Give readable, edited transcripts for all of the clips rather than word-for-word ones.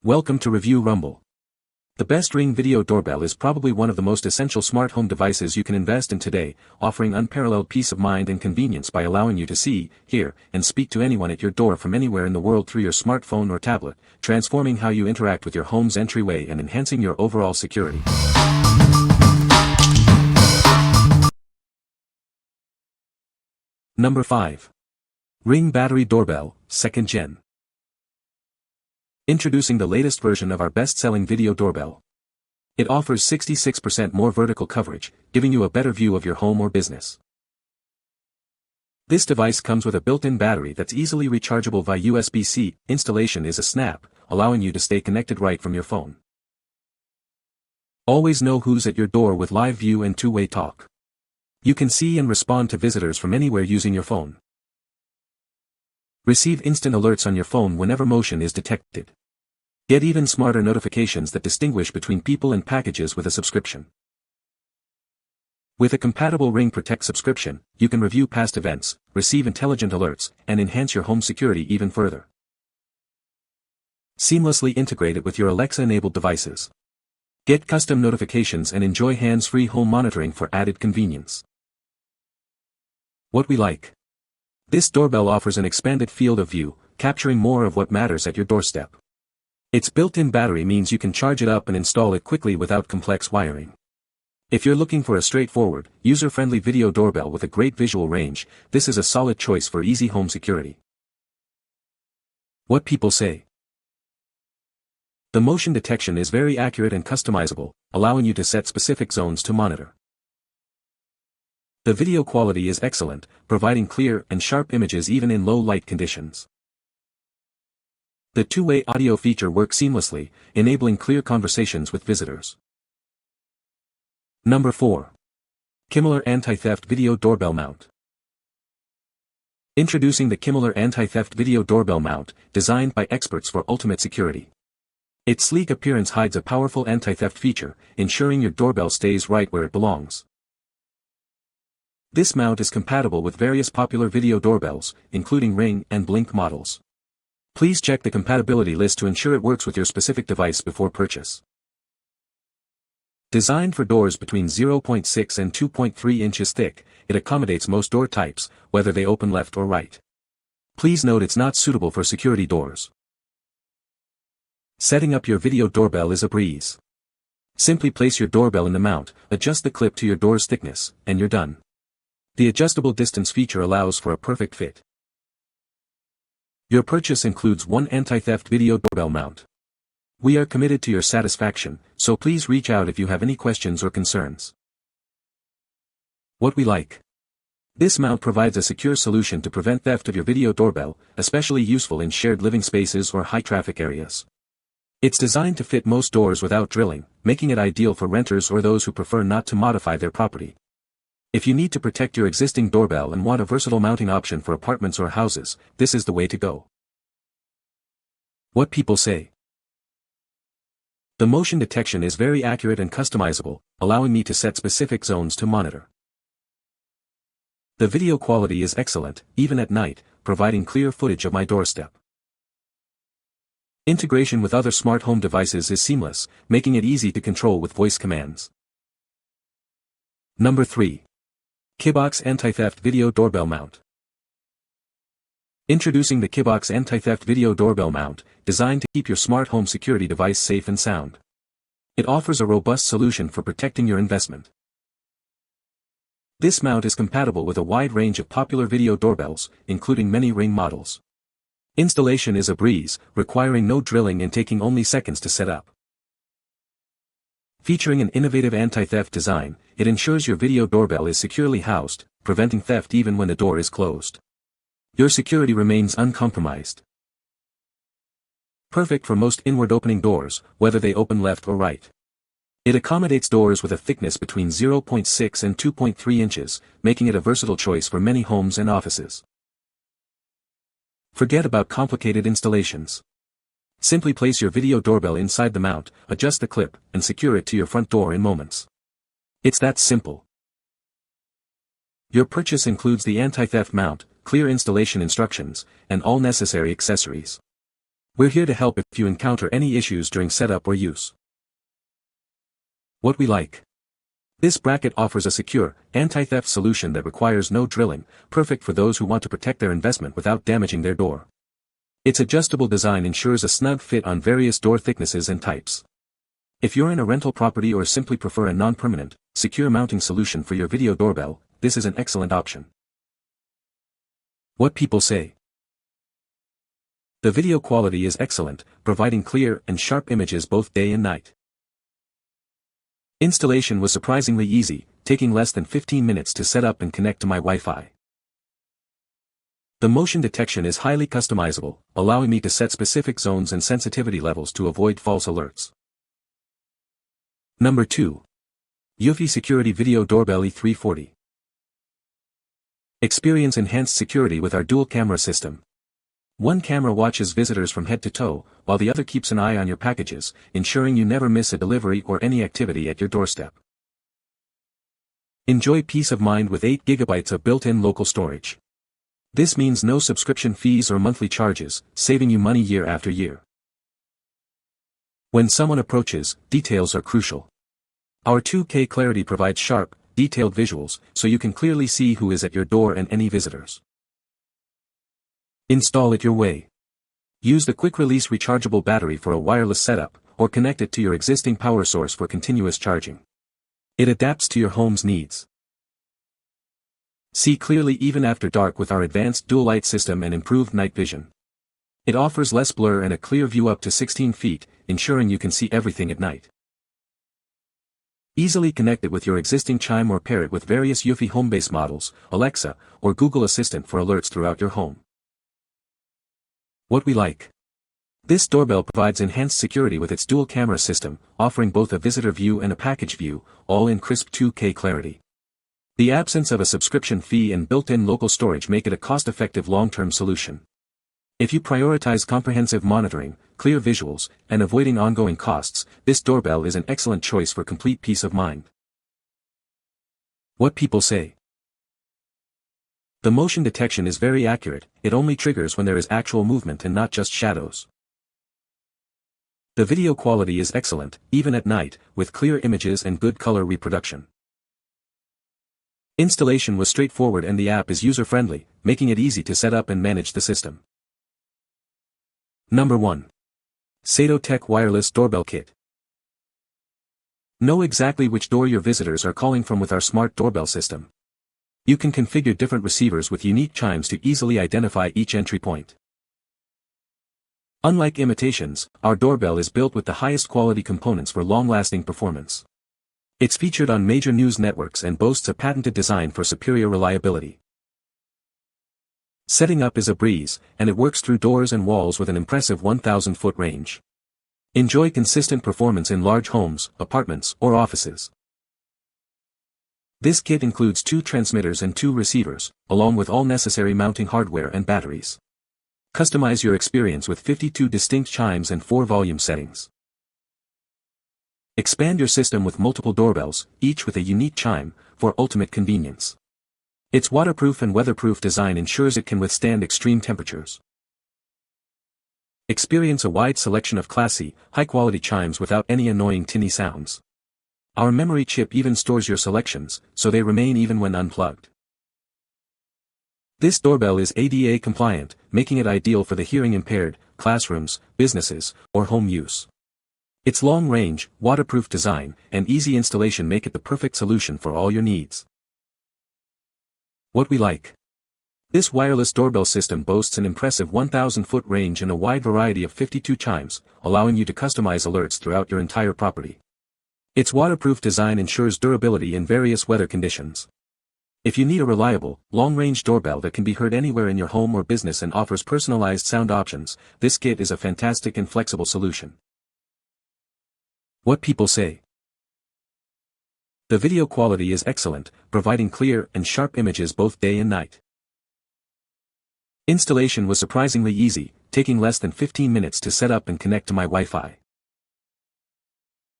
Welcome to Review Rumble. The best Ring Video Doorbell is probably one of the most essential smart home devices you can invest in today, offering unparalleled peace of mind and convenience by allowing you to see, hear, and speak to anyone at your door from anywhere in the world through your smartphone or tablet, transforming how you interact with your home's entryway and enhancing your overall security. Number 5. Ring Battery Doorbell, 2nd Gen. Introducing the latest version of our best-selling video doorbell. It offers 66% more vertical coverage, giving you a better view of your home or business. This device comes with a built-in battery that's easily rechargeable via USB-C. Installation is a snap, allowing you to stay connected right from your phone. Always know who's at your door with live view and two-way talk. You can see and respond to visitors from anywhere using your phone. Receive instant alerts on your phone whenever motion is detected. Get even smarter notifications that distinguish between people and packages with a subscription. With a compatible Ring Protect subscription, you can review past events, receive intelligent alerts, and enhance your home security even further. Seamlessly integrate it with your Alexa-enabled devices. Get custom notifications and enjoy hands-free home monitoring for added convenience. What we like. This doorbell offers an expanded field of view, capturing more of what matters at your doorstep. Its built-in battery means you can charge it up and install it quickly without complex wiring. If you're looking for a straightforward, user-friendly video doorbell with a great visual range, this is a solid choice for easy home security. What people say. The motion detection is very accurate and customizable, allowing you to set specific zones to monitor. The video quality is excellent, providing clear and sharp images even in low light conditions. The two-way audio feature works seamlessly, enabling clear conversations with visitors. Number 4. KIMILAR Anti-Theft Video Doorbell Mount. Introducing the KIMILAR Anti-Theft Video Doorbell Mount, designed by experts for ultimate security. Its sleek appearance hides a powerful anti-theft feature, ensuring your doorbell stays right where it belongs. This mount is compatible with various popular video doorbells, including Ring and Blink models. Please check the compatibility list to ensure it works with your specific device before purchase. Designed for doors between 0.6 and 2.3 inches thick, it accommodates most door types, whether they open left or right. Please note it's not suitable for security doors. Setting up your video doorbell is a breeze. Simply place your doorbell in the mount, adjust the clip to your door's thickness, and you're done. The adjustable distance feature allows for a perfect fit. Your purchase includes one anti-theft video doorbell mount. We are committed to your satisfaction, so please reach out if you have any questions or concerns. What we like. This mount provides a secure solution to prevent theft of your video doorbell, especially useful in shared living spaces or high-traffic areas. It's designed to fit most doors without drilling, making it ideal for renters or those who prefer not to modify their property. If you need to protect your existing doorbell and want a versatile mounting option for apartments or houses, this is the way to go. What people say. The motion detection is very accurate and customizable, allowing me to set specific zones to monitor. The video quality is excellent, even at night, providing clear footage of my doorstep. Integration with other smart home devices is seamless, making it easy to control with voice commands. Number 3. QIBOX Anti-Theft Video Doorbell Mount. Introducing the QIBOX Anti-Theft Video Doorbell Mount, designed to keep your smart home security device safe and sound. It offers a robust solution for protecting your investment. This mount is compatible with a wide range of popular video doorbells, including many Ring models. Installation is a breeze, requiring no drilling and taking only seconds to set up. Featuring an innovative anti-theft design, it ensures your video doorbell is securely housed, preventing theft even when the door is closed. Your security remains uncompromised. Perfect for most inward-opening doors, whether they open left or right. It accommodates doors with a thickness between 0.6 and 2.3 inches, making it a versatile choice for many homes and offices. Forget about complicated installations. Simply place your video doorbell inside the mount, adjust the clip, and secure it to your front door in moments. It's that simple. Your purchase includes the anti-theft mount, clear installation instructions, and all necessary accessories. We're here to help if you encounter any issues during setup or use. What we like. This bracket offers a secure, anti-theft solution that requires no drilling, perfect for those who want to protect their investment without damaging their door. Its adjustable design ensures a snug fit on various door thicknesses and types. If you're in a rental property or simply prefer a non-permanent, secure mounting solution for your video doorbell, this is an excellent option. What people say. The video quality is excellent, providing clear and sharp images both day and night. Installation was surprisingly easy, taking less than 15 minutes to set up and connect to my Wi-Fi. The motion detection is highly customizable, allowing me to set specific zones and sensitivity levels to avoid false alerts. Number 2. EUFY Security Video Doorbell E340. Experience enhanced security with our dual camera system. One camera watches visitors from head to toe, while the other keeps an eye on your packages, ensuring you never miss a delivery or any activity at your doorstep. Enjoy peace of mind with 8 GB of built-in local storage. This means no subscription fees or monthly charges, saving you money year after year. When someone approaches, details are crucial. Our 2K clarity provides sharp, detailed visuals, so you can clearly see who is at your door and any visitors. Install it your way. Use the quick-release rechargeable battery for a wireless setup, or connect it to your existing power source for continuous charging. It adapts to your home's needs. See clearly even after dark with our advanced dual light system and improved night vision. It offers less blur and a clear view up to 16 feet, ensuring you can see everything at night. Easily connect it with your existing chime or pair it with various EUFY home-based models, Alexa, or Google Assistant for alerts throughout your home. What we like. This doorbell provides enhanced security with its dual camera system, offering both a visitor view and a package view, all in crisp 2K clarity. The absence of a subscription fee and built-in local storage make it a cost-effective long-term solution. If you prioritize comprehensive monitoring, clear visuals, and avoiding ongoing costs, this doorbell is an excellent choice for complete peace of mind. What people say. The motion detection is very accurate, it only triggers when there is actual movement and not just shadows. The video quality is excellent, even at night, with clear images and good color reproduction. Installation was straightforward and the app is user-friendly, making it easy to set up and manage the system. Number 1. SadoTech Wireless Doorbell Kit. Know exactly which door your visitors are calling from with our smart doorbell system. You can configure different receivers with unique chimes to easily identify each entry point. Unlike imitations, our doorbell is built with the highest quality components for long-lasting performance. It's featured on major news networks and boasts a patented design for superior reliability. Setting up is a breeze, and it works through doors and walls with an impressive 1,000-foot range. Enjoy consistent performance in large homes, apartments, or offices. This kit includes 2 transmitters and 2 receivers, along with all necessary mounting hardware and batteries. Customize your experience with 52 distinct chimes and 4 volume settings. Expand your system with multiple doorbells, each with a unique chime, for ultimate convenience. Its waterproof and weatherproof design ensures it can withstand extreme temperatures. Experience a wide selection of classy, high-quality chimes without any annoying tinny sounds. Our memory chip even stores your selections, so they remain even when unplugged. This doorbell is ADA compliant, making it ideal for the hearing impaired, classrooms, businesses, or home use. Its long-range, waterproof design, and easy installation make it the perfect solution for all your needs. What we like. This wireless doorbell system boasts an impressive 1,000-foot range and a wide variety of 52 chimes, allowing you to customize alerts throughout your entire property. Its waterproof design ensures durability in various weather conditions. If you need a reliable, long-range doorbell that can be heard anywhere in your home or business and offers personalized sound options, this kit is a fantastic and flexible solution. What people say. The video quality is excellent, providing clear and sharp images both day and night. Installation was surprisingly easy, taking less than 15 minutes to set up and connect to my Wi-Fi.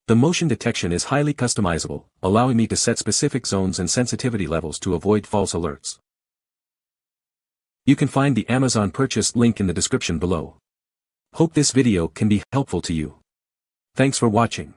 The motion detection is highly customizable, allowing me to set specific zones and sensitivity levels to avoid false alerts. You can find the Amazon purchase link in the description below. Hope this video can be helpful to you. Thanks for watching.